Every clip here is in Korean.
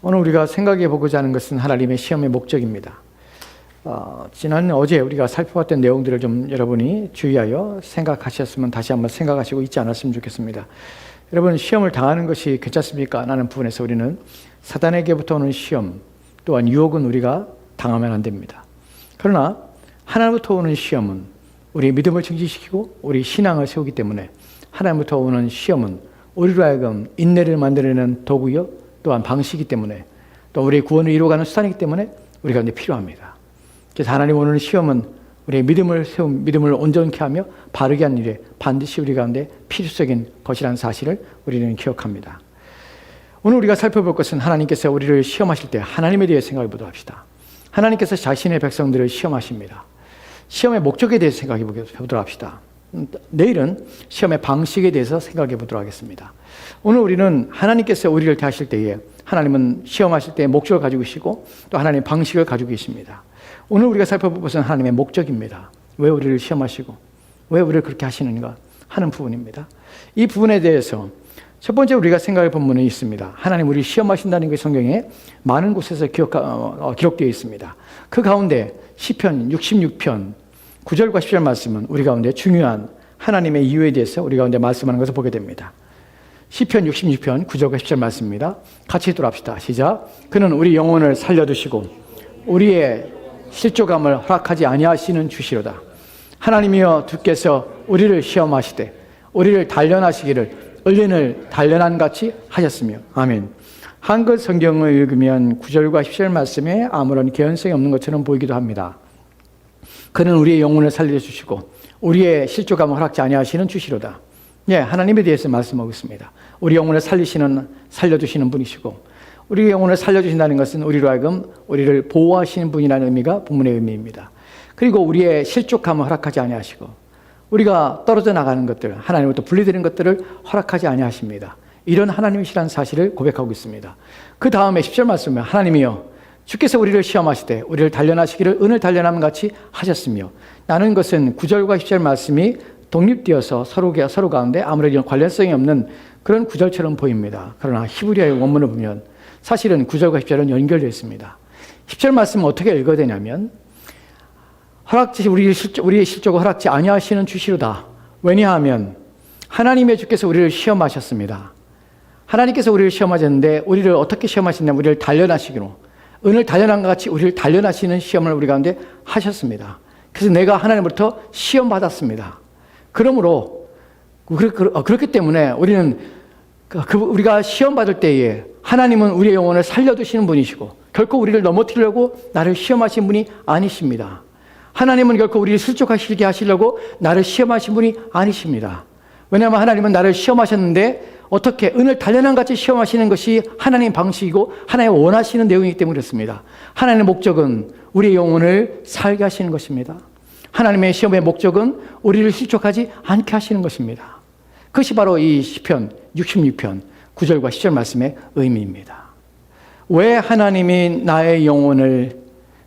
오늘 우리가 생각해 보고자 하는 것은 하나님의 시험의 목적입니다. 어제 우리가 살펴봤던 내용들을 좀 여러분이 주의하여 생각하셨으면 다시 한번 생각하시고 있지 않았으면 좋겠습니다. 여러분, 시험을 당하는 것이 괜찮습니까? 라는 부분에서 우리는 사단에게부터 오는 시험 또한 유혹은 우리가 당하면 안 됩니다. 그러나 하나님부터 오는 시험은 우리의 믿음을 증진시키고 우리 신앙을 세우기 때문에 하나님부터 오는 시험은 우리로 하여금 인내를 만들어내는 도구요 또한 방식이기 때문에 또 우리의 구원을 이루어가는 수단이기 때문에 우리가 이제 필요합니다. 그래서 하나님 오는 시험은 우리의 믿음을 온전케 하며 바르게 하는 일에 반드시 우리 가운데 필수적인 것이라는 사실을 우리는 기억합니다. 오늘 우리가 살펴볼 것은 하나님께서 우리를 시험하실 때 하나님에 대해 생각해 보도록 합시다. 하나님께서 자신의 백성들을 시험하십니다. 시험의 목적에 대해서 생각해 보도록 합시다. 내일은 시험의 방식에 대해서 생각해 보도록 하겠습니다. 오늘 우리는 하나님께서 우리를 대하실 때에 하나님은 시험하실 때의 목적을 가지고 계시고 또 하나님의 방식을 가지고 계십니다. 오늘 우리가 살펴볼 것은 하나님의 목적입니다. 왜 우리를 시험하시고 왜 우리를 그렇게 하시는가 하는 부분입니다. 이 부분에 대해서 첫 번째 우리가 생각할 본문이 있습니다. 하나님 우리를 시험하신다는 게 성경에 많은 곳에서 기록되어 있습니다. 그 가운데 시편 66편 9절과 10절 말씀은 우리 가운데 중요한 하나님의 이유에 대해서 우리 가운데 말씀하는 것을 보게 됩니다. 시편 66편 9절과 10절 말씀입니다. 같이 읽도록 시작. 그는 우리 영혼을 살려두시고 우리의 실족함을 허락하지 아니하시는 주시로다. 하나님이여 주께서 우리를 시험하시되 우리를 단련하시기를 을린을 단련한 같이 하셨으며. 아멘. 한글 성경을 읽으면 9절과 10절 말씀에 아무런 개연성이 없는 것처럼 보이기도 합니다. 그는 우리의 영혼을 살려주시고 우리의 실족함을 허락지 아니하시는 주시로다. 예, 하나님에 대해서 말씀하고 있습니다. 우리 영혼을 살려주시는 분이시고 우리의 영혼을 살려주신다는 것은 우리로 하여금 우리를 보호하시는 분이라는 의미가 본문의 의미입니다. 그리고 우리의 실족함을 허락하지 아니하시고 우리가 떨어져 나가는 것들, 하나님으로부터 분리되는 것들을 허락하지 아니하십니다. 이런 하나님이시라는 사실을 고백하고 있습니다. 그 다음에 10절 말씀에 하나님이여 주께서 우리를 시험하시되 우리를 단련하시기를 은을 단련함 같이 하셨으며. 라는 것은 9절과 10절 말씀이 독립되어서 서로 가운데 아무래도 관련성이 없는 그런 구절처럼 보입니다. 그러나 히브리어의 원문을 보면 사실은 9절과 10절은 연결되어 있습니다. 10절 말씀은 어떻게 읽어야 되냐면 우리의 실족을 허락지 아니하시는 주시로다. 왜냐하면 하나님의 주께서 우리를 시험하셨습니다. 하나님께서 우리를 시험하셨는데 우리를 어떻게 시험하셨냐면 우리를 단련하시기로 은을 단련한 것 같이 우리를 단련하시는 시험을 우리 가운데 하셨습니다. 그래서 내가 하나님으로부터 시험받았습니다. 그러므로 그렇기 때문에 우리는 우리가 시험받을 때에 하나님은 우리의 영혼을 살려두시는 분이시고 결코 우리를 넘어뜨리려고 나를 시험하신 분이 아니십니다. 하나님은 결코 우리를 실족하시게 하시려고 나를 시험하신 분이 아니십니다. 왜냐하면 하나님은 나를 시험하셨는데 어떻게 은을 단련한 같이 시험하시는 것이 하나님의 방식이고 하나님 원하시는 내용이기 때문에 그렇습니다. 하나님의 목적은 우리의 영혼을 살게 하시는 것입니다. 하나님의 시험의 목적은 우리를 실족하지 않게 하시는 것입니다. 그것이 바로 이 시편 66편 9절과 10절 말씀의 의미입니다. 왜 하나님이 나의 영혼을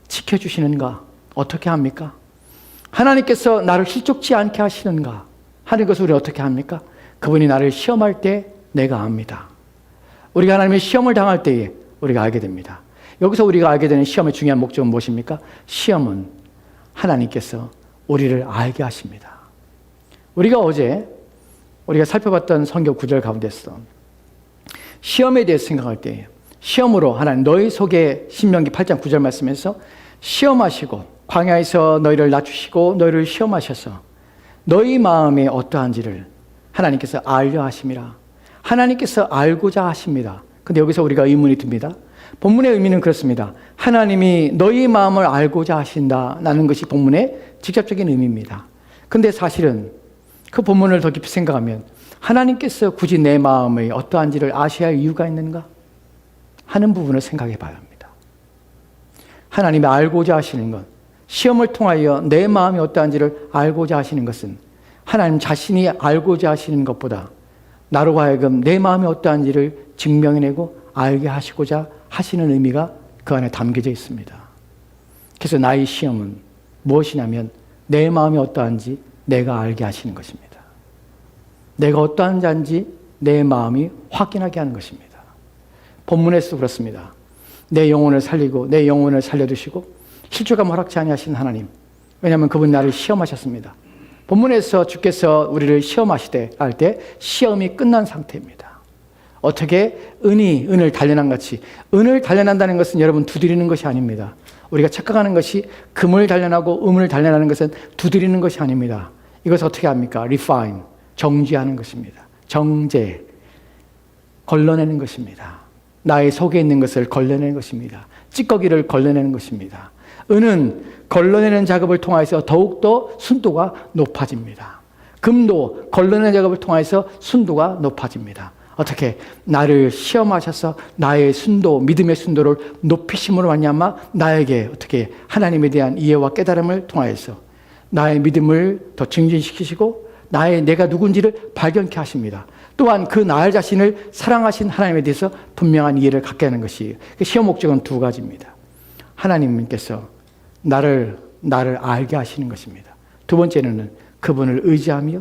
지켜주시는가? 어떻게 합니까? 하나님께서 나를 실족지 않게 하시는가 하는 것을 우리 어떻게 합니까? 그분이 나를 시험할 때 내가 압니다. 우리가 하나님의 시험을 당할 때에 우리가 알게 됩니다. 여기서 우리가 알게 되는 시험의 중요한 목적은 무엇입니까? 시험은 하나님께서 우리를 알게 하십니다. 우리가 어제 우리가 살펴봤던 성경 구절 가운데서 시험에 대해서 생각할 때 시험으로 하나님 너희 속에 신명기 8장 9절 말씀에서 시험하시고 광야에서 너희를 낮추시고 너희를 시험하셔서 너희 마음이 어떠한지를 하나님께서 알려 하심이라. 하나님께서 알고자 하십니다. 근데 여기서 우리가 의문이 듭니다. 본문의 의미는 그렇습니다. 하나님이 너희 마음을 알고자 하신다라는 것이 본문의 직접적인 의미입니다. 근데 사실은 그 본문을 더 깊이 생각하면 하나님께서 굳이 내 마음의 어떠한지를 아셔야 할 이유가 있는가 하는 부분을 생각해 봐야 합니다. 하나님이 알고자 하시는 것, 시험을 통하여 내 마음이 어떠한지를 알고자 하시는 것은 하나님 자신이 알고자 하시는 것보다 나로 하여금 내 마음이 어떠한지를 증명해내고 알게 하시고자 하시는 의미가 그 안에 담겨져 있습니다. 그래서 나의 시험은 무엇이냐면 내 마음이 어떠한지 내가 알게 하시는 것입니다. 내가 어떠한 자인지 내 마음이 확인하게 하는 것입니다. 본문에서도 그렇습니다. 내 영혼을 살리고 내 영혼을 살려두시고 실족함 허락지 아니하신 하나님. 왜냐하면 그분 나를 시험하셨습니다. 본문에서 주께서 우리를 시험하시되 할 때 시험이 끝난 상태입니다. 어떻게 은을 단련한 같이, 은을 단련한다는 것은 여러분 두드리는 것이 아닙니다. 우리가 착각하는 것이 금을 단련하고 음을 단련하는 것은 두드리는 것이 아닙니다. 이것을 어떻게 합니까? refine, 정지하는 것입니다. 정제, 걸러내는 것입니다. 나의 속에 있는 것을 걸러내는 것입니다. 찌꺼기를 걸러내는 것입니다. 은은 걸러내는 작업을 통해서 더욱더 순도가 높아집니다. 금도 걸러내는 작업을 통해서 순도가 높아집니다. 어떻게? 나를 시험하셔서 나의 순도, 믿음의 순도를 높이심으로 말미암아 나에게 어떻게 하나님에 대한 이해와 깨달음을 통하여서 나의 믿음을 더 증진시키시고 내가 누군지를 발견케 하십니다. 또한 그 나 자신을 사랑하신 하나님에 대해서 분명한 이해를 갖게 하는 것이 시험 목적은 두 가지입니다. 하나님께서 나를 알게 하시는 것입니다. 두 번째는 그분을 의지하며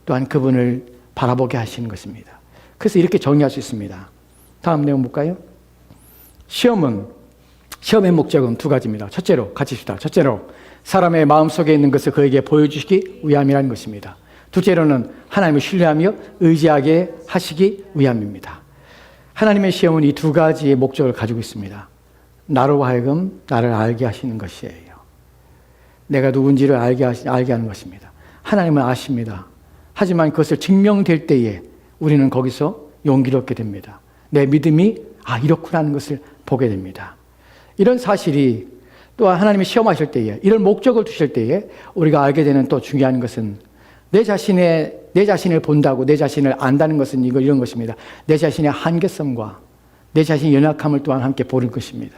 또한 그분을 바라보게 하시는 것입니다. 그래서 이렇게 정리할 수 있습니다. 다음 내용 볼까요? 시험의 목적은 두 가지입니다. 첫째로, 같이 봅시다. 첫째로, 사람의 마음속에 있는 것을 그에게 보여주시기 위함이라는 것입니다. 둘째로는 하나님을 신뢰하며 의지하게 하시기 위함입니다. 하나님의 시험은 이 두 가지의 목적을 가지고 있습니다. 나로 하여금 나를 알게 하시는 것이에요. 내가 누군지를 알게 하는 것입니다. 하나님은 아십니다. 하지만 그것을 증명될 때에 우리는 거기서 용기를 얻게 됩니다. 내 믿음이 이렇구나 하는 것을 보게 됩니다. 이런 사실이 또한 하나님이 시험하실 때에 이런 목적을 두실 때에 우리가 알게 되는 또 중요한 것은 내 자신을 본다고 내 자신을 안다는 것은 이런 것입니다. 내 자신의 한계성과 내 자신의 연약함을 또한 함께 보는 것입니다.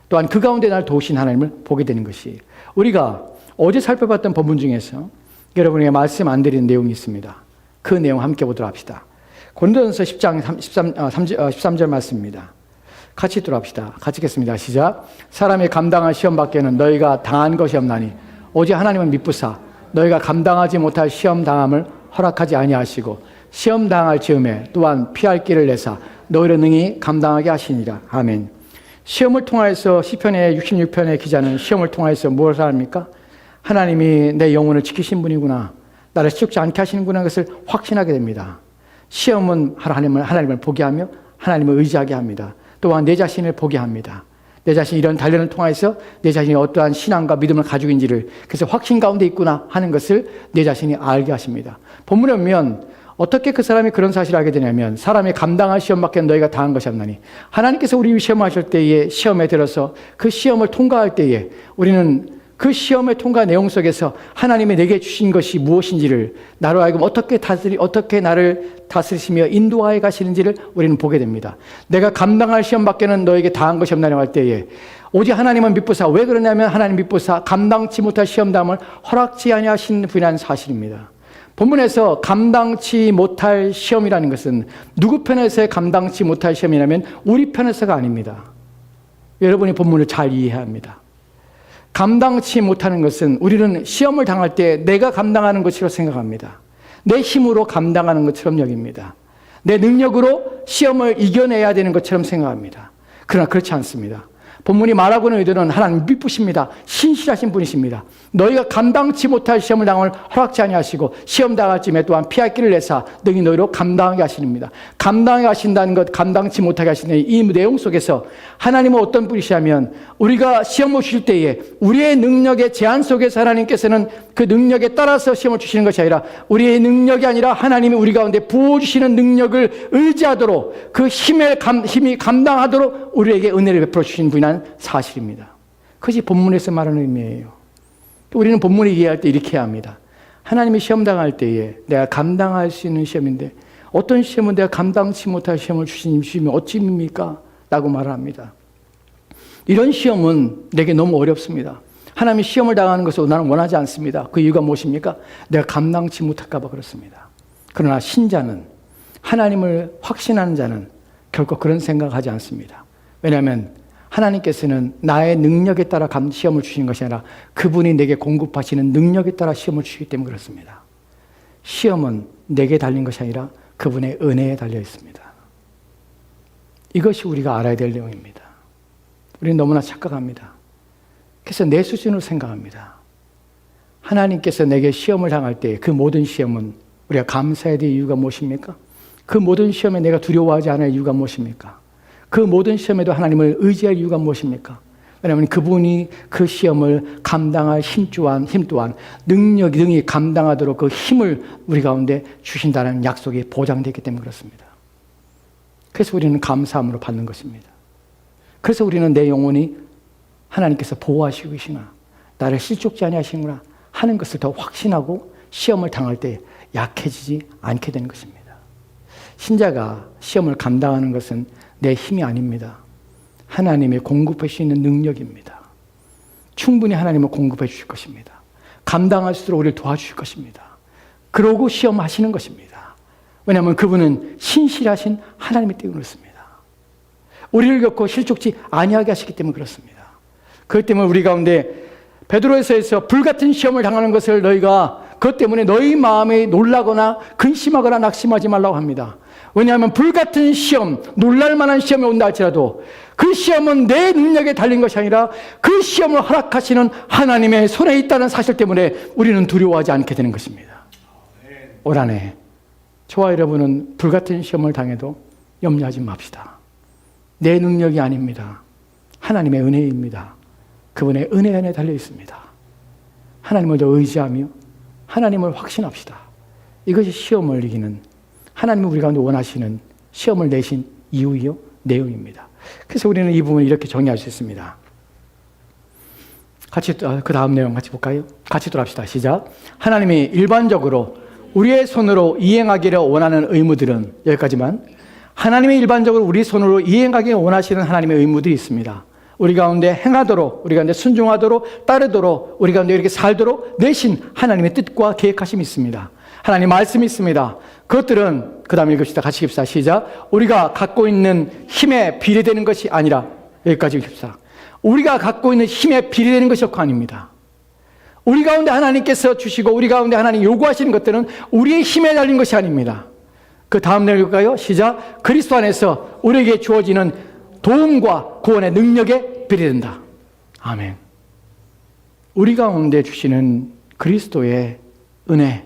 또한 그 가운데 날 도우신 하나님을 보게 되는 것이 우리가 어제 살펴봤던 본문 중에서 여러분에게 말씀 안 드리는 내용이 있습니다. 그 내용 함께 보도록 합시다. 고린도전서 10장 13절 말씀입니다. 같이 읽도록 합시다. 같이 읽겠습니다. 시작. 사람이 감당할 시험 밖에는 너희가 당한 것이 없나니 오직 하나님은 미쁘사 너희가 감당하지 못할 시험 당함을 허락하지 아니하시고 시험 당할 즈음에 또한 피할 길을 내사 너희를 능히 감당하게 하시니라. 아멘. 시험을 통하여서 시편의 66편의 기자는 시험을 통하여서 무엇을 합니까? 하나님이 내 영혼을 지키신 분이구나. 나를 시축지 않게 하시는구나. 것을 확신하게 됩니다. 시험은 하나님을 보게 하며 하나님을 의지하게 합니다. 또한 내 자신을 보게 합니다. 내 자신이 이런 단련을 통해서 내 자신이 어떠한 신앙과 믿음을 가지고 있는지를 그래서 확신 가운데 있구나 하는 것을 내 자신이 알게 하십니다. 본문에 보면 어떻게 그 사람이 그런 사실을 알게 되냐면 사람이 감당할 시험밖에 너희가 당한 것이 없나니 하나님께서 우리 시험하실 때에 시험에 들어서 그 시험을 통과할 때에 우리는 그 시험의 통과 내용 속에서 하나님이 내게 주신 것이 무엇인지를 나로 하여금 어떻게 나를 다스리시며 인도하여 가시는지를 우리는 보게 됩니다. 내가 감당할 시험 밖에는 너에게 당한 것이 없나니 할 때에 오직 하나님은 미쁘사 왜 그러냐면 하나님 미쁘사 감당치 못할 시험담을 허락지 아니하신 분이라는 사실입니다. 본문에서 감당치 못할 시험이라는 것은 누구 편에서의 감당치 못할 시험이냐면 우리 편에서가 아닙니다. 여러분이 본문을 잘 이해해야 합니다. 감당치 못하는 것은 우리는 시험을 당할 때 내가 감당하는 것으로 생각합니다. 내 힘으로 감당하는 것처럼 여깁니다. 내 능력으로 시험을 이겨내야 되는 것처럼 생각합니다. 그러나 그렇지 않습니다. 본문이 말하고 있는 이들은 하나님 미쁘십니다. 신실하신 분이십니다. 너희가 감당치 못할 시험을 당함을 허락지 아니하시고 시험 당할 쯤에 또한 피할 길을 내사 능히 너희로 감당하게 하십니다. 감당하게 하신다는 것, 감당치 못하게 하시는 이 내용 속에서 하나님은 어떤 분이시냐면 우리가 시험을 주실 때에 우리의 능력의 제한 속에서 하나님께서는 그 능력에 따라서 시험을 주시는 것이 아니라 우리의 능력이 아니라 하나님이 우리 가운데 부어주시는 능력을 의지하도록 그 힘이 감당하도록 우리에게 은혜를 베풀어 주신 분이란 사실입니다. 그것이 본문에서 말하는 의미예요. 또 우리는 본문을 이해할 때 이렇게 해야 합니다. 하나님이 시험 당할 때에 내가 감당할 수 있는 시험인데 어떤 시험은 내가 감당치 못할 시험을 주시면 어찌입니까? 라고 말을 합니다. 이런 시험은 내게 너무 어렵습니다. 하나님이 시험을 당하는 것을 나는 원하지 않습니다. 그 이유가 무엇입니까? 내가 감당치 못할까 봐 그렇습니다. 그러나 신자는 하나님을 확신하는 자는 결코 그런 생각을 하지 않습니다. 왜냐하면 하나님께서는 나의 능력에 따라 시험을 주시는 것이 아니라 그분이 내게 공급하시는 능력에 따라 시험을 주시기 때문에 그렇습니다. 시험은 내게 달린 것이 아니라 그분의 은혜에 달려 있습니다. 이것이 우리가 알아야 될 내용입니다. 우리는 너무나 착각합니다. 그래서 내 수준으로 생각합니다. 하나님께서 내게 시험을 당할 때 그 모든 시험은 우리가 감사해야 될 이유가 무엇입니까? 그 모든 시험에 내가 두려워하지 않을 이유가 무엇입니까? 그 모든 시험에도 하나님을 의지할 이유가 무엇입니까? 왜냐하면 그분이 그 시험을 감당할 힘 또한 능히 감당하도록 그 힘을 우리 가운데 주신다는 약속이 보장되기 때문에 그렇습니다. 그래서 우리는 감사함으로 받는 것입니다. 그래서 우리는 내 영혼이 하나님께서 보호하시고 계시나, 나를 실족지 아니하시는구나 하는 것을 더 확신하고 시험을 당할 때 약해지지 않게 되는 것입니다. 신자가 시험을 감당하는 것은 내 힘이 아닙니다. 하나님의 공급할 수 있는 능력입니다. 충분히 하나님은 공급해 주실 것입니다. 감당할 수 있도록 우리를 도와주실 것입니다. 그러고 시험하시는 것입니다. 왜냐하면 그분은 신실하신 하나님이 때문에 그렇습니다. 우리를 겪고 실족지 아니하게 하시기 때문에 그렇습니다. 그렇기 때문에 우리 가운데 베드로에서에서 불같은 시험을 당하는 것을 너희가 그것 때문에 너희 마음에 놀라거나 근심하거나 낙심하지 말라고 합니다. 왜냐하면 불같은 시험, 놀랄만한 시험이 온다 할지라도 그 시험은 내 능력에 달린 것이 아니라 그 시험을 허락하시는 하나님의 손에 있다는 사실 때문에 우리는 두려워하지 않게 되는 것입니다. 올 한해 저와 여러분은 불같은 시험을 당해도 염려하지 맙시다. 내 능력이 아닙니다. 하나님의 은혜입니다. 그분의 은혜 안에 달려 있습니다. 하나님을 더 의지하며 하나님을 확신합시다. 이것이 시험을 이기는, 하나님이 우리 가운데 원하시는 시험을 내신 이유이요 내용입니다. 그래서 우리는 이 부분을 이렇게 정리할 수 있습니다. 같이 그 다음 내용 같이 볼까요? 같이 돌아갑시다. 시작. 하나님이 일반적으로 우리의 손으로 이행하기를 원하는 의무들은, 여기까지만. 하나님이 일반적으로 우리 손으로 이행하기를 원하시는 하나님의 의무들이 있습니다. 우리 가운데 행하도록, 우리 가운데 순종하도록, 따르도록, 우리 가운데 이렇게 살도록 내신 하나님의 뜻과 계획하심이 있습니다. 하나님 말씀이 있습니다. 그것들은 그 다음에 읽읍시다. 같이 읽읍시다. 시작. 우리가 갖고 있는 힘에 비례되는 것이 아니라, 여기까지 읽읍시다. 우리가 갖고 있는 힘에 비례되는 것이 아닙니다. 우리 가운데 하나님께서 주시고 우리 가운데 하나님 요구하시는 것들은 우리의 힘에 달린 것이 아닙니다. 그 다음 내용 읽을까요? 시작. 그리스도 안에서 우리에게 주어지는 도움과 구원의 능력에 비례된다. 아멘. 우리 가운데 주시는 그리스도의 은혜,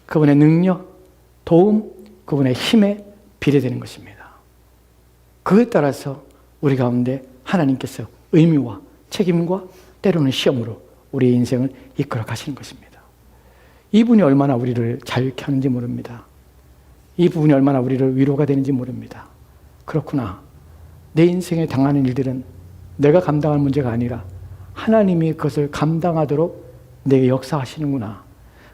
그분의 능력, 도움, 그분의 힘에 비례되는 것입니다. 그에 따라서 우리 가운데 하나님께서 의미와 책임과 때로는 시험으로 우리의 인생을 이끌어 가시는 것입니다. 이분이 얼마나 우리를 자유케 하는지 모릅니다. 이 부분이 얼마나 우리를 위로가 되는지 모릅니다. 그렇구나. 내 인생에 당하는 일들은 내가 감당할 문제가 아니라 하나님이 그것을 감당하도록 내게 역사하시는구나.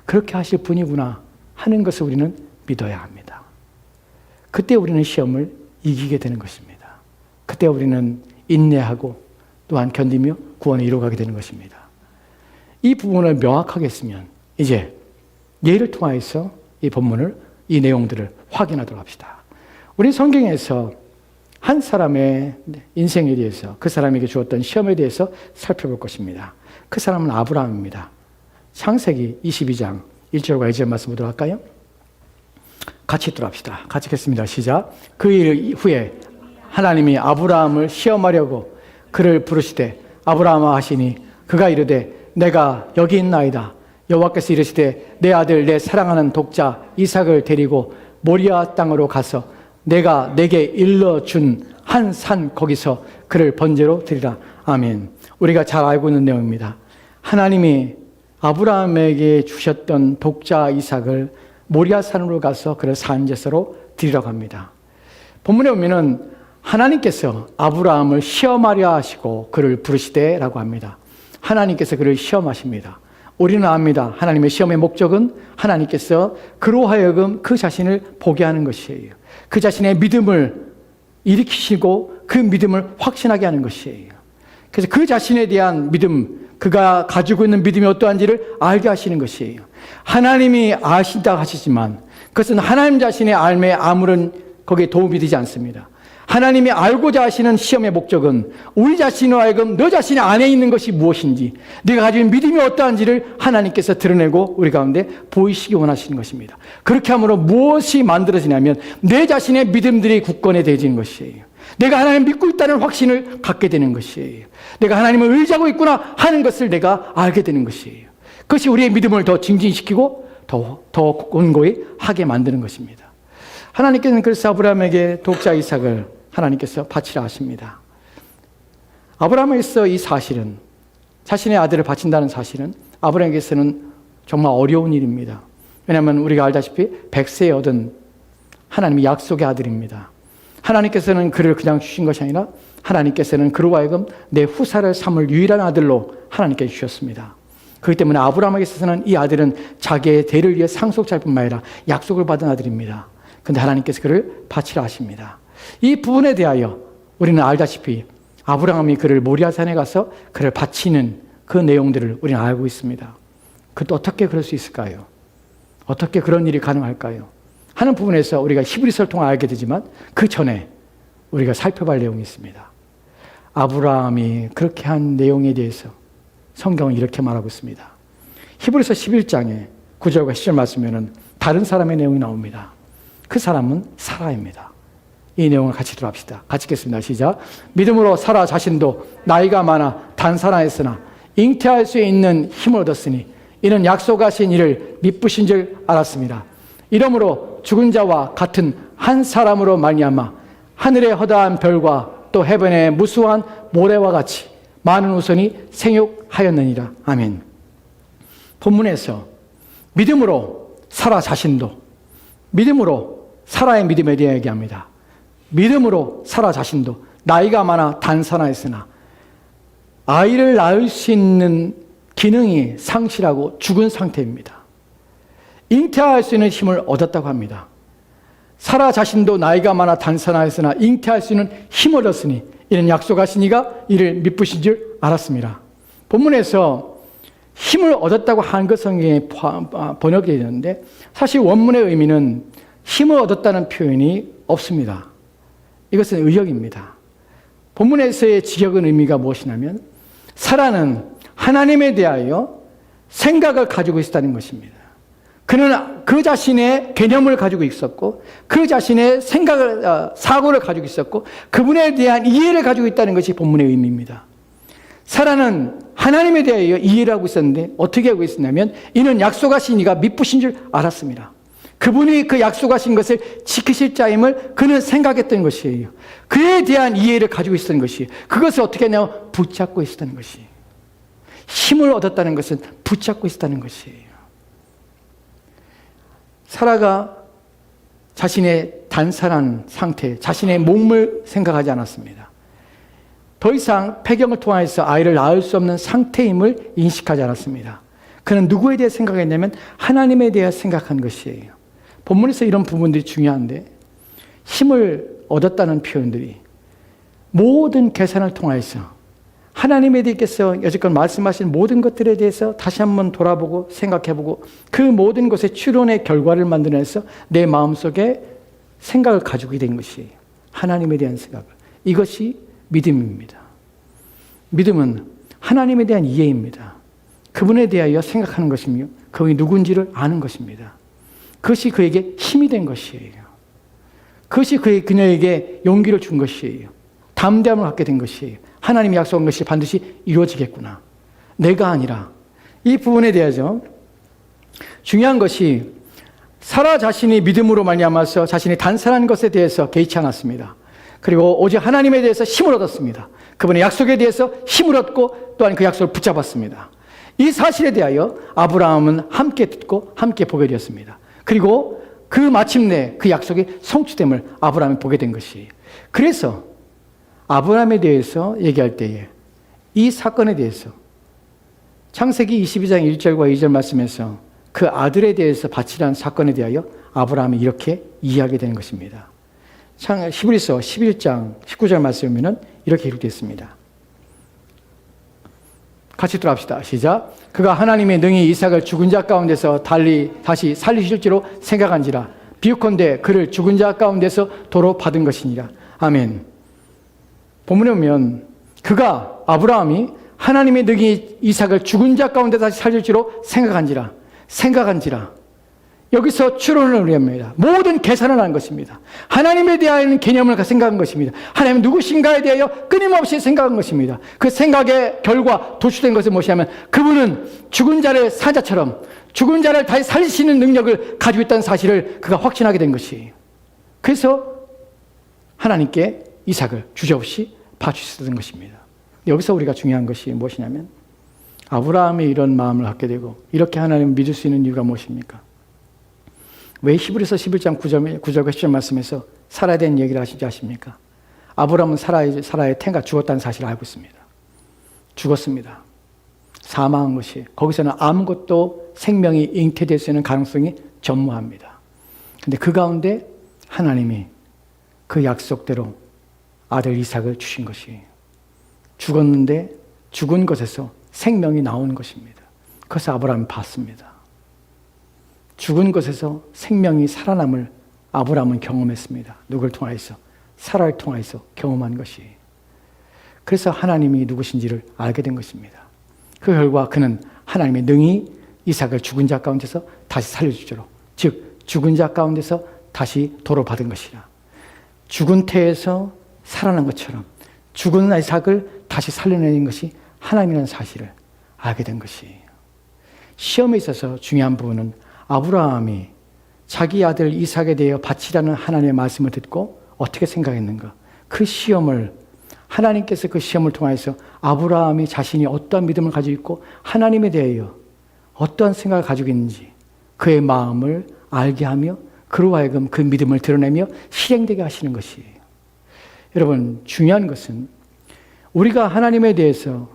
그렇게 하실 분이구나 하는 것을 우리는 믿어야 합니다. 그때 우리는 시험을 이기게 되는 것입니다. 그때 우리는 인내하고 또한 견디며 구원에 이루어가게 되는 것입니다. 이 부분을 명확하게 했으면 이제 예를 통하여서 이 본문을, 이 내용들을 확인하도록 합시다. 우리 성경에서 한 사람의 인생에 대해서, 그 사람에게 주었던 시험에 대해서 살펴볼 것입니다. 그 사람은 아브라함입니다. 창세기 22장 1절과 2절 말씀 보도록 할까요? 같이 읽도록합시다. 같이 읽겠습니다. 시작. 그 일 후에 하나님이 아브라함을 시험하려고 그를 부르시되 아브라함아 하시니 그가 이르되 내가 여기 있나이다. 여호와께서 이르시되 내 아들 내 사랑하는 독자 이삭을 데리고 모리아 땅으로 가서 내가 내게 일러준 한 산 거기서 그를 번제로 드리라. 아멘. 우리가 잘 알고 있는 내용입니다. 하나님이 아브라함에게 주셨던 독자 이삭을 모리아 산으로 가서 그를 산제사로 드리라고 합니다. 본문에 보면은 하나님께서 아브라함을 시험하려 하시고 그를 부르시되라고 합니다. 하나님께서 그를 시험하십니다. 우리는 압니다. 하나님의 시험의 목적은 하나님께서 그로 하여금 그 자신을 보게 하는 것이에요. 그 자신의 믿음을 일으키시고 그 믿음을 확신하게 하는 것이에요. 그래서 그 자신에 대한 믿음, 그가 가지고 있는 믿음이 어떠한지를 알게 하시는 것이에요. 하나님이 아신다 하시지만 그것은 하나님 자신의 알매 아무런 거기에 도움이 되지 않습니다. 하나님이 알고자 하시는 시험의 목적은 우리 자신으로 하여금 너 자신의 안에 있는 것이 무엇인지, 네가 가진 믿음이 어떠한지를 하나님께서 드러내고 우리 가운데 보이시기 원하시는 것입니다. 그렇게 함으로 무엇이 만들어지냐면 내 자신의 믿음들이 굳건해지는 것이에요. 내가 하나님을 믿고 있다는 확신을 갖게 되는 것이에요. 내가 하나님을 의지하고 있구나 하는 것을 내가 알게 되는 것이에요. 그것이 우리의 믿음을 더 증진시키고 더 견고히 하게 만드는 것입니다. 하나님께서는 그래서 아브라함에게 독자 이삭을 하나님께서 바치라 하십니다. 아브라함에게서 이 사실은, 자신의 아들을 바친다는 사실은 아브라함에게서는 정말 어려운 일입니다. 왜냐하면 우리가 알다시피 100세에 얻은 하나님의 약속의 아들입니다. 하나님께서는 그를 그냥 주신 것이 아니라 하나님께서는 그로 하여금 내 후사를 삼을 유일한 아들로 하나님께 주셨습니다. 그렇기 때문에 아브라함에게 있어서는 이 아들은 자기의 대를 위해 상속자일 뿐만 아니라 약속을 받은 아들입니다. 그런데 하나님께서 그를 바치라 하십니다. 이 부분에 대하여 우리는 알다시피 아브라함이 그를 모리아산에 가서 그를 바치는 그 내용들을 우리는 알고 있습니다. 그것도 어떻게 그럴 수 있을까요? 어떻게 그런 일이 가능할까요? 하는 부분에서 우리가 히브리서를 통해 알게 되지만 그 전에 우리가 살펴볼 내용이 있습니다. 아브라함이 그렇게 한 내용에 대해서 성경은 이렇게 말하고 있습니다. 히브리서 11장에 9절과 10절 말씀에는 다른 사람의 내용이 나옵니다. 그 사람은 사라입니다. 이 내용을 같이 들어갑시다. 같이 읽겠습니다. 시작. 믿음으로 사라 자신도 나이가 많아 단사나였으나 잉태할 수 있는 힘을 얻었으니 이는 약속하신 이를 미쁘신 줄 알았습니다. 이러므로 죽은 자와 같은 한 사람으로 말미암아 하늘의 허다한 별과 또 해변의 무수한 모래와 같이 많은 후손이 생육하였느니라. 아멘. 본문에서 믿음으로 사라 자신도, 믿음으로 사라의 믿음에 대해 얘기합니다. 믿음으로 사라 자신도 나이가 많아 단사나였으나 아이를 낳을 수 있는 기능이 상실하고 죽은 상태입니다. 잉태할 수 있는 힘을 얻었다고 합니다. 사라 자신도 나이가 많아 단사나였으나 잉태할 수 있는 힘을 얻었으니 이는 약속하신 이가 이를 미쁘신 줄 알았습니다. 본문에서 힘을 얻었다고 한글 성경에 번역되어 있는데 사실 원문의 의미는 힘을 얻었다는 표현이 없습니다. 이것은 의역입니다. 본문에서의 직역은 의미가 무엇이냐면 사라는 하나님에 대하여 생각을 가지고 있었다는 것입니다. 그는 그 자신의 개념을 가지고 있었고 그 자신의 사고를 가지고 있었고 그분에 대한 이해를 가지고 있다는 것이 본문의 의미입니다. 사라는 하나님에 대하여 이해를 하고 있었는데 어떻게 하고 있었냐면 이는 약속하신 이가 미쁘신 줄 알았습니다. 그분이 그 약속하신 것을 지키실 자임을 그는 생각했던 것이에요. 그에 대한 이해를 가지고 있었던 것이에요. 그것을 어떻게 하냐면 붙잡고 있었다는 것이에요. 힘을 얻었다는 것은 붙잡고 있었다는 것이에요. 사라가 자신의 단산한 상태, 자신의 몸을 생각하지 않았습니다. 더 이상 폐경을 통해서 아이를 낳을 수 없는 상태임을 인식하지 않았습니다. 그는 누구에 대해 생각했냐면 하나님에 대해 생각한 것이에요. 본문에서 이런 부분들이 중요한데 힘을 얻었다는 표현들이 모든 계산을 통해서 하나님에 대해서 여지껏 말씀하신 모든 것들에 대해서 다시 한번 돌아보고 생각해보고 그 모든 것의 추론의 결과를 만들어내서 내 마음속에 생각을 가지고 된 것이에요. 하나님에 대한 생각을. 이것이 믿음입니다. 믿음은 하나님에 대한 이해입니다. 그분에 대하여 생각하는 것이며 그분이 누군지를 아는 것입니다. 그것이 그에게 힘이 된 것이에요. 그것이 그녀에게 용기를 준 것이에요. 담대함을 갖게 된 것이에요. 하나님이 약속한 것이 반드시 이루어지겠구나. 내가 아니라. 이 부분에 대해서 중요한 것이 사라 자신이 믿음으로 말미암아서 자신이 단순한 것에 대해서 개의치 않았습니다. 그리고 오직 하나님에 대해서 힘을 얻었습니다. 그분의 약속에 대해서 힘을 얻고 또한 그 약속을 붙잡았습니다. 이 사실에 대하여 아브라함은 함께 듣고 함께 보게 되었습니다. 그리고 그 마침내 그 약속이 성취됨을 아브라함이 보게 된 것이에요. 그래서 아브라함에 대해서 얘기할 때에 이 사건에 대해서 창세기 22장 1절과 2절 말씀에서 그 아들에 대해서 바치라는 사건에 대하여 아브라함이 이렇게 이해하게 되는 것입니다. 히브리서 11장 19절 말씀에는 이렇게 기록되어 있습니다. 같이 들어갑시다. 시작. 그가 하나님의 능히 이삭을 죽은 자 가운데서 다시 살리실지로 생각한지라 비유컨대 그를 죽은 자 가운데서 도로 받은 것이니라. 아멘. 본문에 보면 그가 아브라함이 하나님의 능히 이삭을 죽은 자 가운데 다시 살릴지로 생각한지라. 여기서 추론을 의뢰합니다. 모든 계산을 한 것입니다. 하나님에 대한 개념을 생각한 것입니다. 하나님 누구신가에 대하여 끊임없이 생각한 것입니다. 그 생각의 결과 도출된 것은 무엇이냐면 그분은 죽은 자를 사자처럼 죽은 자를 다시 살리시는 능력을 가지고 있다는 사실을 그가 확신하게 된 것이에요. 그래서 하나님께 이삭을 주저없이 바치셨던 것입니다. 여기서 우리가 중요한 것이 무엇이냐면 아브라함이 이런 마음을 갖게 되고 이렇게 하나님을 믿을 수 있는 이유가 무엇입니까? 왜 히브리서 11장 9절과 10절 말씀에서 사라에 대한 얘기를 하시지 아십니까? 아브라함은 사라의 태가 죽었다는 사실을 알고 있습니다. 죽었습니다. 사망한 것이 거기서는 아무것도 생명이 잉태될 수 있는 가능성이 전무합니다. 그런데 그 가운데 하나님이 그 약속대로 아들 이삭을 주신 것이 죽었는데 죽은 것에서 생명이 나오는 것입니다. 그래서 아브라함이 봤습니다. 죽은 것에서 생명이 살아남을 아브라함은 경험했습니다. 누굴 통하여서? 사라를 통하여서 경험한 것이. 그래서 하나님이 누구신지를 알게 된 것입니다. 그 결과 그는 하나님의 능히 이삭을 죽은 자 가운데서 다시 살려주도록, 즉 죽은 자 가운데서 다시 도로 받은 것이라. 죽은 태에서 살아난 것처럼 죽은 이삭을 다시 살려내는 것이 하나님이라는 사실을 알게 된 것이에요. 시험에 있어서 중요한 부분은 아브라함이 자기 아들 이삭에 대해 바치라는 하나님의 말씀을 듣고 어떻게 생각했는가? 그 시험을 하나님께서 그 시험을 통해서 아브라함이 자신이 어떠한 믿음을 가지고 있고 하나님에 대하여 어떠한 생각을 가지고 있는지 그의 마음을 알게 하며 그로 하여금 그 믿음을 드러내며 실행되게 하시는 것이에요. 여러분, 중요한 것은 우리가 하나님에 대해서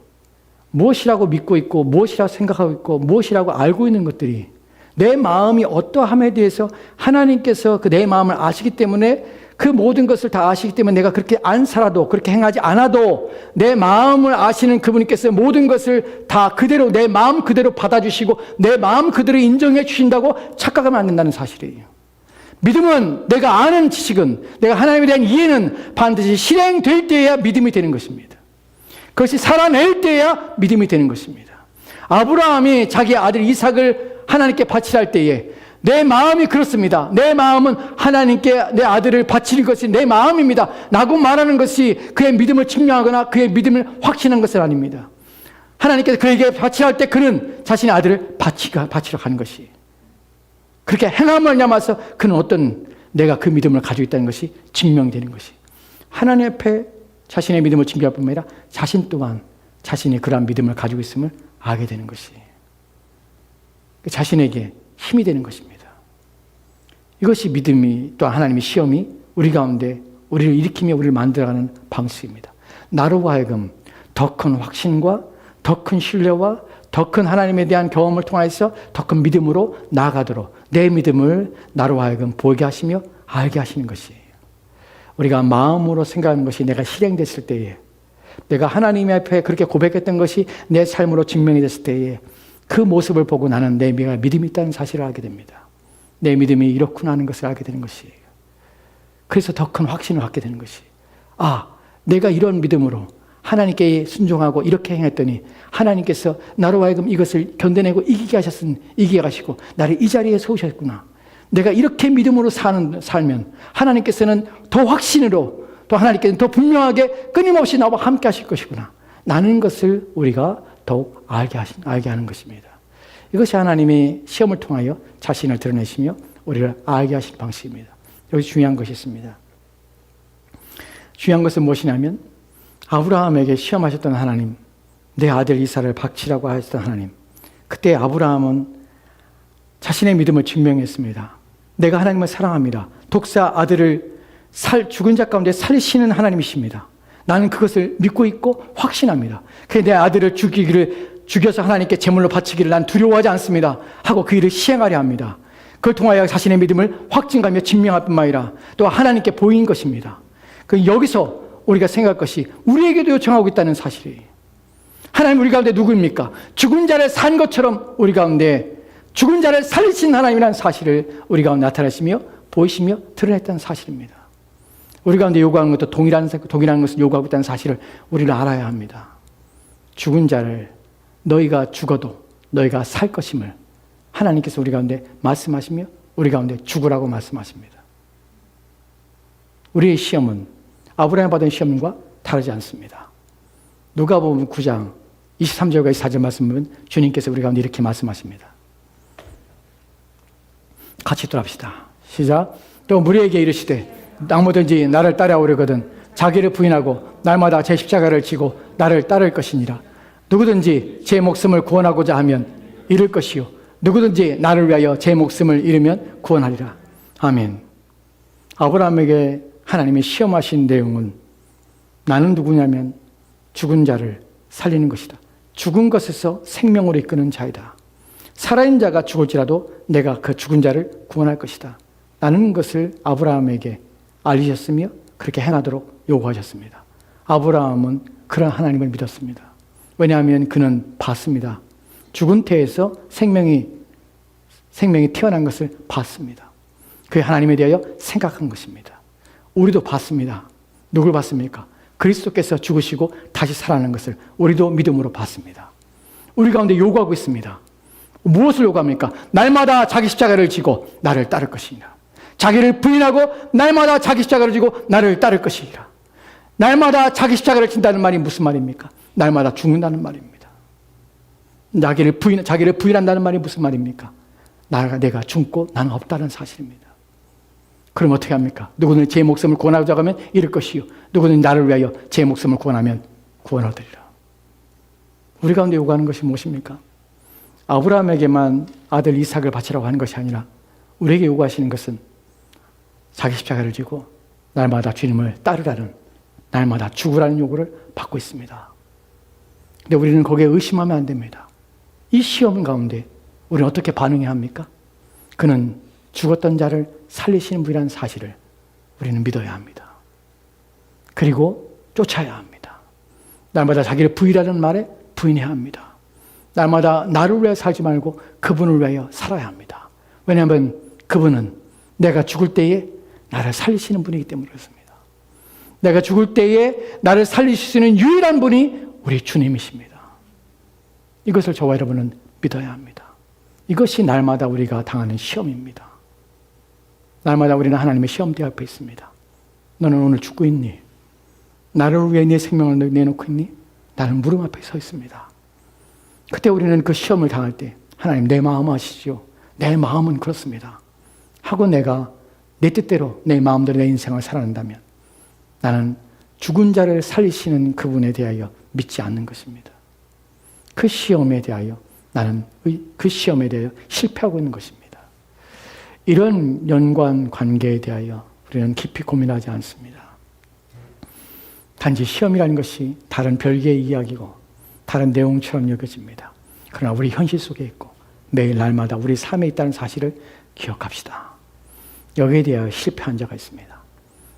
무엇이라고 믿고 있고 무엇이라고 생각하고 있고 무엇이라고 알고 있는 것들이 내 마음이 어떠함에 대해서 하나님께서 그 내 마음을 아시기 때문에 그 모든 것을 다 아시기 때문에 내가 그렇게 안 살아도 그렇게 행하지 않아도 내 마음을 아시는 그분께서 모든 것을 다 그대로 내 마음 그대로 받아주시고 내 마음 그대로 인정해 주신다고 착각하면 안 된다는 사실이에요. 믿음은 내가 아는 지식은 내가 하나님에 대한 이해는 반드시 실행될 때에야 믿음이 되는 것입니다. 그것이 살아낼 때에야 믿음이 되는 것입니다. 아브라함이 자기 아들 이삭을 하나님께 바치라 할 때에 내 마음이 그렇습니다. 내 마음은 하나님께 내 아들을 바칠 것이 내 마음입니다. 라고 말하는 것이 그의 믿음을 증명하거나 그의 믿음을 확신한 것은 아닙니다. 하나님께서 그에게 바치라 할 때 그는 자신의 아들을 바치러 가는 것이 그렇게 행함을 남아서 그는 어떤 내가 그 믿음을 가지고 있다는 것이 증명되는 것이 하나님 앞에 자신의 믿음을 증명할 뿐만 아니라 자신 또한 자신이 그러한 믿음을 가지고 있음을 알게 되는 것이 자신에게 힘이 되는 것입니다. 이것이 믿음이 또 하나님의 시험이 우리 가운데 우리를 일으키며 우리를 만들어가는 방식입니다. 나로 하여금 더 큰 확신과 더 큰 신뢰와 더 큰 하나님에 대한 경험을 통해서 더 큰 믿음으로 나아가도록 내 믿음을 나로 하여금 보게 하시며 알게 하시는 것이에요. 우리가 마음으로 생각하는 것이 내가 실행됐을 때에 내가 하나님 앞에 그렇게 고백했던 것이 내 삶으로 증명이 됐을 때에 그 모습을 보고 나는 내 믿음이 있다는 사실을 알게 됩니다. 내 믿음이 이렇구나 하는 것을 알게 되는 것이에요. 그래서 더 큰 확신을 갖게 되는 것이 내가 이런 믿음으로 하나님께 순종하고 이렇게 행했더니 하나님께서 나로 하여금 이것을 견뎌내고 이기게 하시고 나를 이 자리에 세우셨구나. 내가 이렇게 믿음으로 살면 하나님께서는 더 확신으로 또 하나님께서는 더 분명하게 끊임없이 나와 함께 하실 것이구나. 라는 것을 우리가 더욱 알게 하는 것입니다. 이것이 하나님이 시험을 통하여 자신을 드러내시며 우리를 알게 하시는 방식입니다. 여기 중요한 것이 있습니다. 중요한 것은 무엇이냐면 아브라함에게 시험하셨던 하나님, 내 아들 이삭을 바치라고 하셨던 하나님. 그때 아브라함은 자신의 믿음을 증명했습니다. 내가 하나님을 사랑합니다. 독사 아들을 죽은 자 가운데 살리시는 하나님이십니다. 나는 그것을 믿고 있고 확신합니다. 그래서 내 아들을 죽여서 하나님께 제물로 바치기를 난 두려워하지 않습니다. 하고 그 일을 시행하려 합니다. 그걸 통하여 자신의 믿음을 확증하며 증명할 뿐만 아니라 또 하나님께 보인 것입니다. 여기서 우리가 생각할 것이 우리에게도 요청하고 있다는 사실이에요. 하나님 우리 가운데 누구입니까? 죽은 자를 산 것처럼 우리 가운데 죽은 자를 살리신 하나님이라는 사실을 우리 가운데 나타내시며 보이시며 드러냈다는 사실입니다. 우리 가운데 요구하는 것도 동일한 것을 요구하고 있다는 사실을 우리는 알아야 합니다. 죽은 자를 너희가 죽어도 너희가 살 것임을 하나님께서 우리 가운데 말씀하시며 우리 가운데 죽으라고 말씀하십니다. 우리의 시험은 아브라함이 받은 시험과 다르지 않습니다. 누가복음 9장 23절과 24절 말씀 보면 주님께서 우리 가운데 이렇게 말씀하십니다. 같이 따라합시다. 시작. 또 무리에게 이르시되 누구든지 나를 따라오려거든 자기를 부인하고 날마다 제 십자가를 지고 나를 따를 것이니라. 누구든지 제 목숨을 구원하고자 하면 잃을 것이요 누구든지 나를 위하여 제 목숨을 잃으면 구원하리라. 아멘. 아브라함에게 하나님이 시험하신 내용은 나는 누구냐면 죽은 자를 살리는 것이다. 죽은 것에서 생명으로 이끄는 자이다. 살아있는 자가 죽을지라도 내가 그 죽은 자를 구원할 것이다. 라는 것을 아브라함에게 알리셨으며 그렇게 행하도록 요구하셨습니다. 아브라함은 그런 하나님을 믿었습니다. 왜냐하면 그는 봤습니다. 죽은 태에서 생명이 태어난 것을 봤습니다. 그 하나님에 대하여 생각한 것입니다. 우리도 봤습니다. 누굴 봤습니까? 그리스도께서 죽으시고 다시 살아나는 것을 우리도 믿음으로 봤습니다. 우리 가운데 요구하고 있습니다. 무엇을 요구합니까? 날마다 자기 십자가를 지고 나를 따를 것이니라. 자기를 부인하고 날마다 자기 십자가를 지고 나를 따를 것이니라. 날마다 자기 십자가를 진다는 말이 무슨 말입니까? 날마다 죽는다는 말입니다. 자기를 부인한다는 말이 무슨 말입니까? 내가 죽고 나는 없다는 사실입니다. 그럼 어떻게 합니까? 누구는 제 목숨을 구원하고자 하면 잃을 것이요 누구는 나를 위하여 제 목숨을 구원하면 구원 얻으리라. 우리 가운데 요구하는 것이 무엇입니까? 아브라함에게만 아들 이삭을 바치라고 하는 것이 아니라 우리에게 요구하시는 것은 자기 십자가를 지고 날마다 주님을 따르라는, 날마다 죽으라는 요구를 받고 있습니다. 근데 우리는 거기에 의심하면 안 됩니다. 이 시험 가운데 우리는 어떻게 반응해야 합니까? 그는 죽었던 자를 살리시는 분이라는 사실을 우리는 믿어야 합니다. 그리고 쫓아야 합니다. 날마다 자기를 부인하는 말에 부인해야 합니다. 날마다 나를 위해 살지 말고 그분을 위하여 살아야 합니다. 왜냐하면 그분은 내가 죽을 때에 나를 살리시는 분이기 때문에 그렇습니다. 내가 죽을 때에 나를 살리실 수 있는 유일한 분이 우리 주님이십니다. 이것을 저와 여러분은 믿어야 합니다. 이것이 날마다 우리가 당하는 시험입니다. 날마다 우리는 하나님의 시험대 앞에 있습니다. 너는 오늘 죽고 있니? 나를 위해 네 생명을 내놓고 있니? 나는 무릎 앞에 서 있습니다. 그때 우리는 그 시험을 당할 때 하나님 내 마음 아시죠? 내 마음은 그렇습니다. 하고 내가 내 뜻대로 내 마음대로 내 인생을 살아낸다면 나는 죽은 자를 살리시는 그분에 대하여 믿지 않는 것입니다. 그 시험에 대하여 나는 그 시험에 대하여 실패하고 있는 것입니다. 이런 연관 관계에 대하여 우리는 깊이 고민하지 않습니다. 단지 시험이라는 것이 다른 별개의 이야기고 다른 내용처럼 여겨집니다. 그러나 우리 현실 속에 있고 매일 날마다 우리 삶에 있다는 사실을 기억합시다. 여기에 대하여 실패한 자가 있습니다.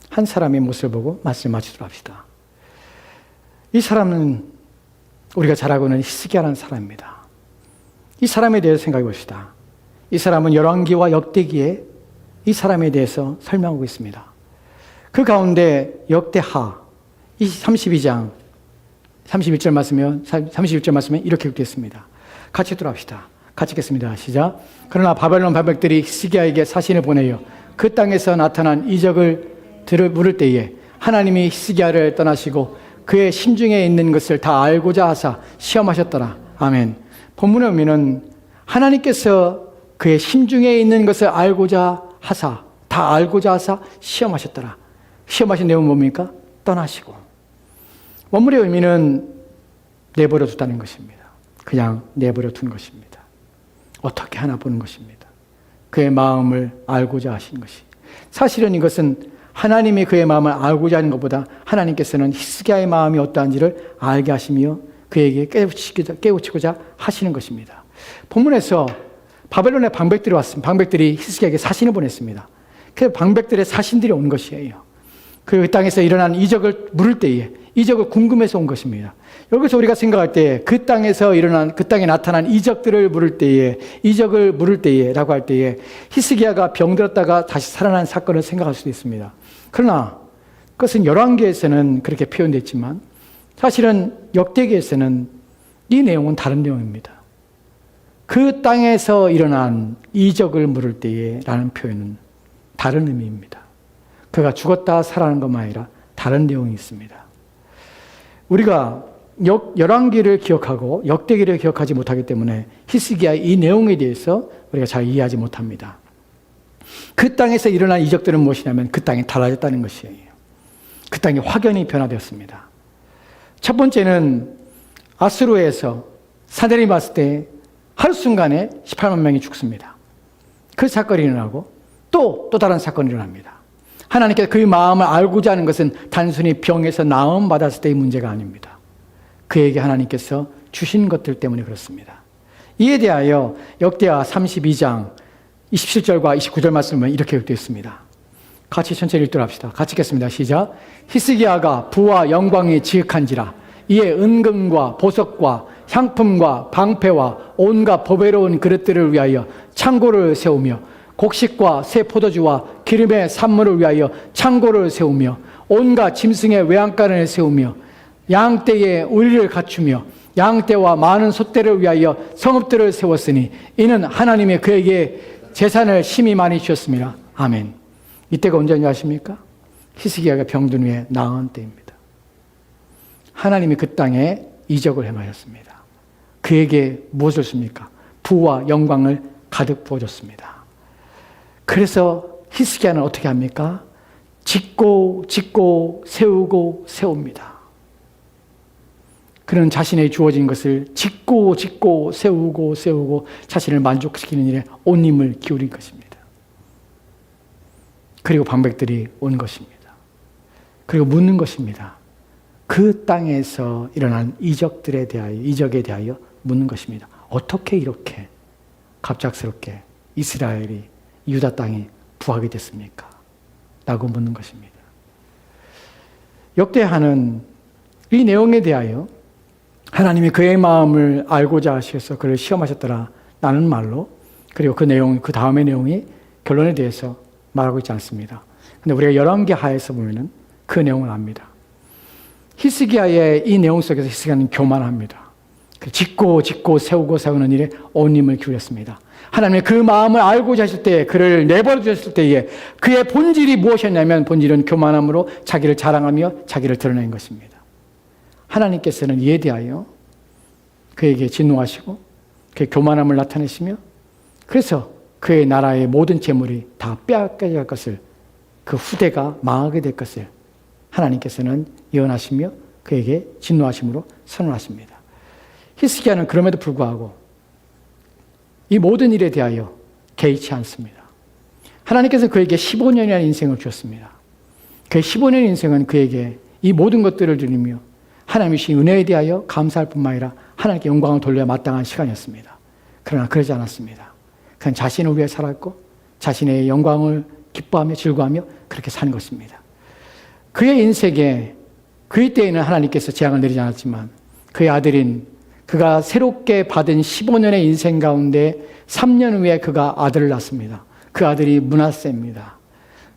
한 사람의 모습을 보고 말씀을 마치도록 합시다. 이 사람은 우리가 잘 알고 있는 히스기야라는 사람입니다. 이 사람에 대해서 생각해 봅시다. 이 사람은 열왕기와 역대기에 이 사람에 대해서 설명하고 있습니다. 그 가운데 역대하 32장 31절 말씀에 이렇게 기록되었습니다. 같이 들어갑시다. 같이 읽겠습니다. 시작. 그러나 바벨론 발백들이 히스기야에게 사신을 보내요. 그 땅에서 나타난 이적을 물을 때에 하나님이 히스기야를 떠나시고 그의 심중에 있는 것을 다 알고자 하사 시험하셨더라. 아멘. 본문에 보면은 하나님께서 그의 심중에 있는 것을 알고자 하사, 다 알고자 하사 시험하셨더라. 시험하신 내용은 뭡니까? 떠나시고. 원문의 의미는 내버려 두다는 것입니다. 그냥 내버려 둔 것입니다. 어떻게 하나 보는 것입니다. 그의 마음을 알고자 하신 것이. 사실은 이것은 하나님이 그의 마음을 알고자 하는 것보다 하나님께서는 히스기야의 마음이 어떠한지를 알게 하시며 그에게 깨우치고자 하시는 것입니다. 본문에서 바벨론의 방백들이 왔습니다. 방백들이 히스기야에게 사신을 보냈습니다. 그 방백들의 사신들이 온 것이에요. 그 땅에서 일어난 이적을 물을 때에 이적을 궁금해서 온 것입니다. 여기서 우리가 생각할 때 그 땅에 나타난 이적들을 물을 때라고 할 때에 히스기야가 병들었다가 다시 살아난 사건을 생각할 수도 있습니다. 그러나 그것은 열왕기에서는 그렇게 표현됐지만 사실은 역대기에서는 이 내용은 다른 내용입니다. 그 땅에서 일어난 이적을 물을 때에 라는 표현은 다른 의미입니다. 그가 죽었다 살아난 것만 아니라 다른 내용이 있습니다. 우리가 열왕기를 기억하고 역대기를 기억하지 못하기 때문에 히스기야의 이 내용에 대해서 우리가 잘 이해하지 못합니다. 그 땅에서 일어난 이적들은 무엇이냐면 그 땅이 달라졌다는 것이에요. 그 땅이 확연히 변화되었습니다. 첫 번째는 아수르에서 사내림이 왔을 때 하루 순간에 18만 명이 죽습니다. 그 사건이 일어나고 또 다른 사건이 일어납니다. 하나님께서 그의 마음을 알고자 하는 것은 단순히 병에서 나음 받았을 때의 문제가 아닙니다. 그에게 하나님께서 주신 것들 때문에 그렇습니다. 이에 대하여 역대하 32장 27절과 29절 말씀은 이렇게 되어 있습니다. 같이 천천히 읽도록 합시다. 같이 읽겠습니다. 시작. 히스기야가 부와 영광이 지극한지라 이에 은금과 보석과 향품과 방패와 온갖 보배로운 그릇들을 위하여 창고를 세우며 곡식과 새 포도주와 기름의 산물을 위하여 창고를 세우며 온갖 짐승의 외양간을 세우며 양떼의 우리를 갖추며 양떼와 많은 소떼를 위하여 성읍들을 세웠으니 이는 하나님이 그에게 재산을 심히 많이 주셨습니다. 아멘. 이때가 언제인지 아십니까? 히스기야가 병든 후에 나은 때입니다. 하나님이 그 땅에 이적을 행하였습니다. 그에게 무엇을 줍니까? 부와 영광을 가득 부어줬습니다. 그래서 히스기야는 어떻게 합니까? 짓고 세우고 세웁니다. 그는 자신의 주어진 것을 짓고 세우고 자신을 만족시키는 일에 온 힘을 기울인 것입니다. 그리고 방백들이 온 것입니다. 그리고 묻는 것입니다. 그 땅에서 일어난 이적에 대하여 묻는 것입니다. 어떻게 이렇게 갑작스럽게 이스라엘이 유다 땅에 부하게 됐습니까? 라고 묻는 것입니다. 역대하는 이 내용에 대하여 하나님이 그의 마음을 알고자 하셔서 그를 시험하셨더라 라는 말로, 그리고 그 다음의 내용이 결론에 대해서 말하고 있지 않습니다. 근데 우리가 열왕기 하에서 보면은 그 내용을 압니다. 히스기야의 이 내용 속에서 히스기야는 교만합니다. 짓고 세우는 일에 온 힘을 기울였습니다. 하나님이 그 마음을 알고자 하실 때에, 그를 내버려 두셨을 때에 그의 본질이 무엇이었냐면, 본질은 교만함으로 자기를 자랑하며 자기를 드러낸 것입니다. 하나님께서는 이에 대하여 그에게 진노하시고 그의 교만함을 나타내시며, 그래서 그의 나라의 모든 재물이 다 빼앗겨갈 것을, 그 후대가 망하게 될 것을 하나님께서는 예언하시며 그에게 진노하심으로 선언하십니다. 히스기야는 그럼에도 불구하고 이 모든 일에 대하여 개의치 않습니다. 하나님께서 그에게 15년이라는 인생을 주셨습니다. 그 15년 인생은 그에게 이 모든 것들을 드리며 하나님의 주신 은혜에 대하여 감사할 뿐만 아니라 하나님께 영광을 돌려야 마땅한 시간이었습니다. 그러나 그러지 않았습니다. 그는 자신을 위해 살았고 자신의 영광을 기뻐하며 즐거워하며 그렇게 사는 것입니다. 그의 인생에, 그의 때에는 하나님께서 재앙을 내리지 않았지만 그의 아들인, 그가 새롭게 받은 15년의 인생 가운데 3년 후에 그가 아들을 낳습니다. 그 아들이 므낫세입니다.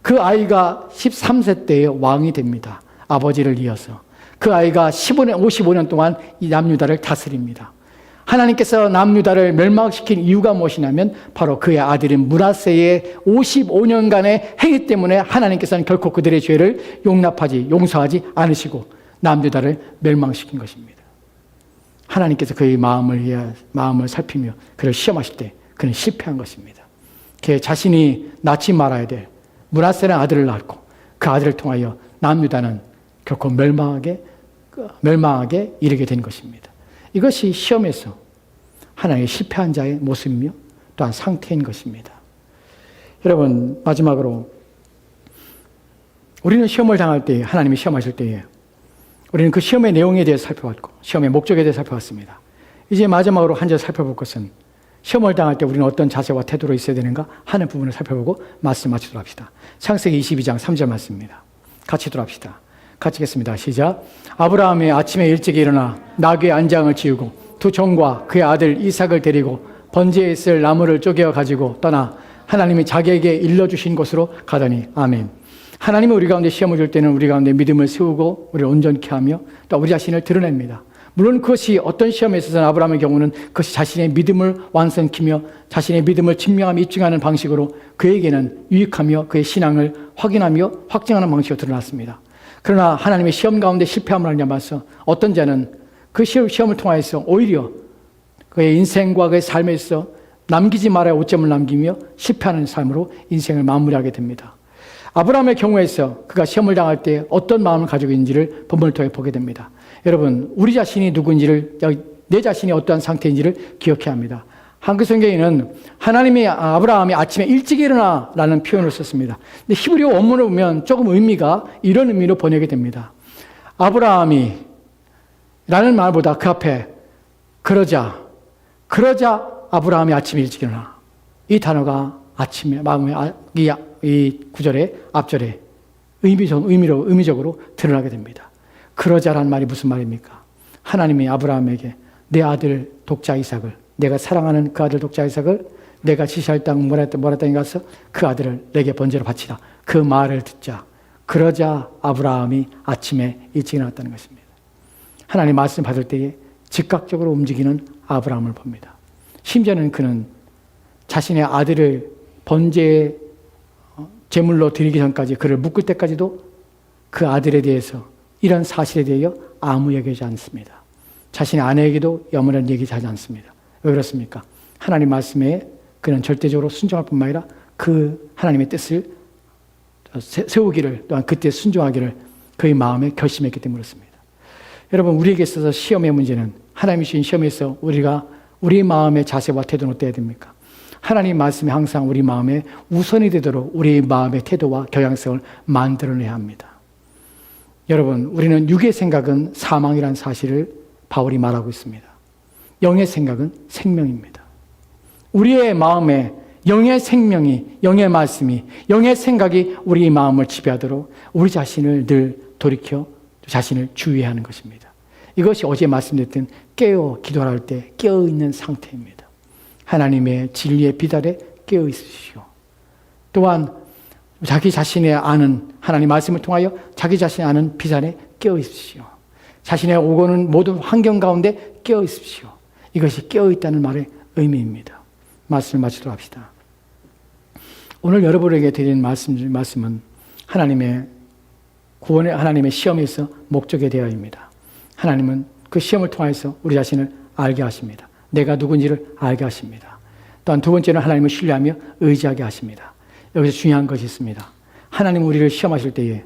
그 아이가 13세 때에 왕이 됩니다. 아버지를 이어서. 그 아이가 55년 동안 이 남유다를 다스립니다. 하나님께서 남유다를 멸망시킨 이유가 무엇이냐면 바로 그의 아들인 므낫세의 55년간의 행위 때문에 하나님께서는 결코 그들의 죄를 용서하지 않으시고 남유다를 멸망시킨 것입니다. 하나님께서 그의 마음을 살피며 그를 시험하실 때 그는 실패한 것입니다. 그 자신이 낳지 말아야 될 므낫세는 아들을 낳고 그 아들을 통하여 남유다는 결코 멸망하게 이르게 된 것입니다. 이것이 시험에서 하나님의 실패한 자의 모습이며 또한 상태인 것입니다. 여러분, 마지막으로 우리는 시험을 당할 때, 하나님이 시험하실 때에 우리는 그 시험의 내용에 대해서 살펴봤고 시험의 목적에 대해서 살펴봤습니다. 이제 마지막으로 한 절 살펴볼 것은 시험을 당할 때 우리는 어떤 자세와 태도로 있어야 되는가 하는 부분을 살펴보고 말씀 마치도록 합시다. 창세기 22장 3절 말씀입니다. 같이 들어갑시다. 같이 읽겠습니다. 시작. 아브라함이 아침에 일찍 일어나 나귀의 안장을 지우고 두 종과 그의 아들 이삭을 데리고 번제에 있을 나무를 쪼개어 가지고 떠나 하나님이 자기에게 일러주신 곳으로 가더니. 아멘. 하나님이 우리 가운데 시험을 줄 때는 우리 가운데 믿음을 세우고 우리를 온전케 하며 또 우리 자신을 드러냅니다. 물론 그것이 어떤 시험에 있어서는 아브라함의 경우는 그것이 자신의 믿음을 완성키며 자신의 믿음을 증명하며 입증하는 방식으로 그에게는 유익하며 그의 신앙을 확인하며 확증하는 방식으로 드러났습니다. 그러나 하나님의 시험 가운데 실패함을 알려봐서 어떤 자는 그 시험을 통하여서 오히려 그의 인생과 그의 삶에 있어 남기지 말아야 오점을 남기며 실패하는 삶으로 인생을 마무리하게 됩니다. 아브라함의 경우에서 그가 시험을 당할 때 어떤 마음을 가지고 있는지를 본문을 통해 보게 됩니다. 여러분, 우리 자신이 누구인지를, 내 자신이 어떠한 상태인지를 기억해야 합니다. 한글 성경에는 아브라함이 아침에 일찍 일어나라는 표현을 썼습니다. 근데 히브리어 원문을 보면 조금 의미가 이런 의미로 번역이 됩니다. 아브라함이 라는 말보다 그 앞에 그러자 아브라함이 아침에 일찍 일어나. 이 단어가 아침에 마음에 이 구절의 앞절에 의미적으로 드러나게 됩니다. 그러자라는 말이 무슨 말입니까? 하나님이 아브라함에게 내 아들 독자 이삭을, 내가 사랑하는 그 아들 독자 이삭을 내가 지시할 땅 모라 땅에 가서 그 아들을 내게 번제로 바치라. 그 말을 듣자. 그러자 아브라함이 아침에 일찍 일어났다는 것입니다. 하나님 말씀 받을 때에 즉각적으로 움직이는 아브라함을 봅니다. 심지어는 그는 자신의 아들을 번제의 제물로 드리기 전까지 그를 묶을 때까지도 그 아들에 대해서 이런 사실에 대하여 아무 얘기하지 않습니다. 자신의 아내에게도 영원한 얘기하지 않습니다. 왜 그렇습니까? 하나님 말씀에 그는 절대적으로 순종할 뿐만 아니라 그 하나님의 뜻을 세우기를 또한 그때 순종하기를 그의 마음에 결심했기 때문에 그렇습니다. 여러분, 우리에게 있어서 시험의 문제는 하나님이 주신 시험에서 우리가 우리 마음의 자세와 태도는 어때야 됩니까? 하나님 말씀이 항상 우리 마음에 우선이 되도록 우리 마음의 태도와 경향성을 만들어내야 합니다. 여러분, 우리는 육의 생각은 사망이라는 사실을 바울이 말하고 있습니다. 영의 생각은 생명입니다. 우리의 마음에 영의 생명이, 영의 말씀이, 영의 생각이 우리 마음을 지배하도록 우리 자신을 늘 돌이켜 자신을 주의해야 하는 것입니다. 이것이 어제 말씀드렸던 깨어 기도할 때 깨어있는 상태입니다. 하나님의 진리의 비달에 깨어 있으시오. 또한 자기 자신의 아는 하나님 말씀을 통하여 자기 자신의 아는 비달에 깨어 있으시오. 자신의 오고는 모든 환경 가운데 깨어 있으시오. 이것이 깨어 있다는 말의 의미입니다. 말씀을 마치도록 합시다. 오늘 여러분에게 드리는 말씀은 하나님의 구원의 하나님의 시험에서 목적에 대하여입니다. 하나님은 그 시험을 통해서 우리 자신을 알게 하십니다. 내가 누군지를 알게 하십니다. 또한 두 번째는 하나님을 신뢰하며 의지하게 하십니다. 여기서 중요한 것이 있습니다. 하나님은 우리를 시험하실 때에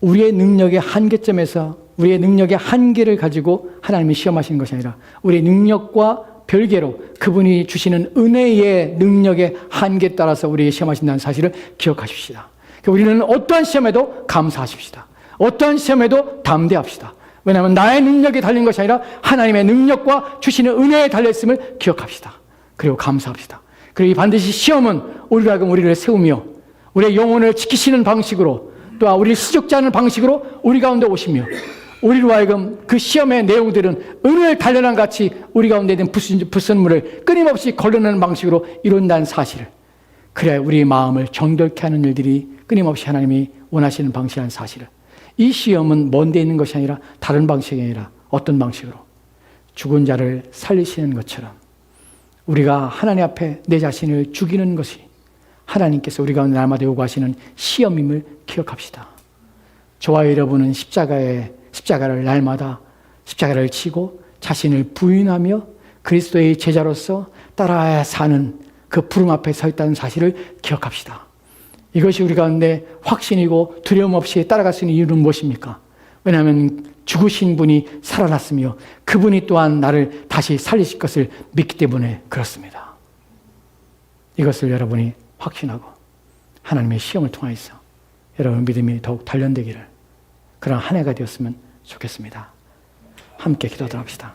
우리의 능력의 한계점에서 우리의 능력의 한계를 가지고 하나님이 시험하시는 것이 아니라 우리의 능력과 별개로 그분이 주시는 은혜의 능력의 한계에 따라서 우리에게 시험하신다는 사실을 기억하십시다. 우리는 어떠한 시험에도 감사하십시다. 어떠한 시험에도 담대합시다. 왜냐하면 나의 능력에 달린 것이 아니라 하나님의 능력과 주시는 은혜에 달려있음을 기억합시다. 그리고 감사합시다. 그리고 반드시 시험은 우리로 하여금 우리를 세우며 우리의 영혼을 지키시는 방식으로 또한 우리를 시적지 않은 방식으로 우리 가운데 오시며 우리로 하여금 그 시험의 내용들은 은혜를 단련한 같이 우리 가운데 있는 불순물을 끊임없이 걸러내는 방식으로 이룬다는 사실을, 그래야 우리의 마음을 정결케 하는 일들이 끊임없이 하나님이 원하시는 방식이라는 사실을, 이 시험은 먼 데 있는 것이 아니라 다른 방식이 아니라 어떤 방식으로 죽은 자를 살리시는 것처럼 우리가 하나님 앞에 내 자신을 죽이는 것이 하나님께서 우리 가운데 날마다 요구하시는 시험임을 기억합시다. 저와 여러분은 십자가를 날마다 십자가를 치고 자신을 부인하며 그리스도의 제자로서 따라야 사는 그 부름 앞에 서 있다는 사실을 기억합시다. 이것이 우리 가운데 확신이고 두려움 없이 따라갈 수 있는 이유는 무엇입니까? 왜냐하면 죽으신 분이 살아났으며 그분이 또한 나를 다시 살리실 것을 믿기 때문에 그렇습니다. 이것을 여러분이 확신하고 하나님의 시험을 통해서 여러분 믿음이 더욱 단련되기를, 그런 한 해가 되었으면 좋겠습니다. 함께 기도하도록 합시다.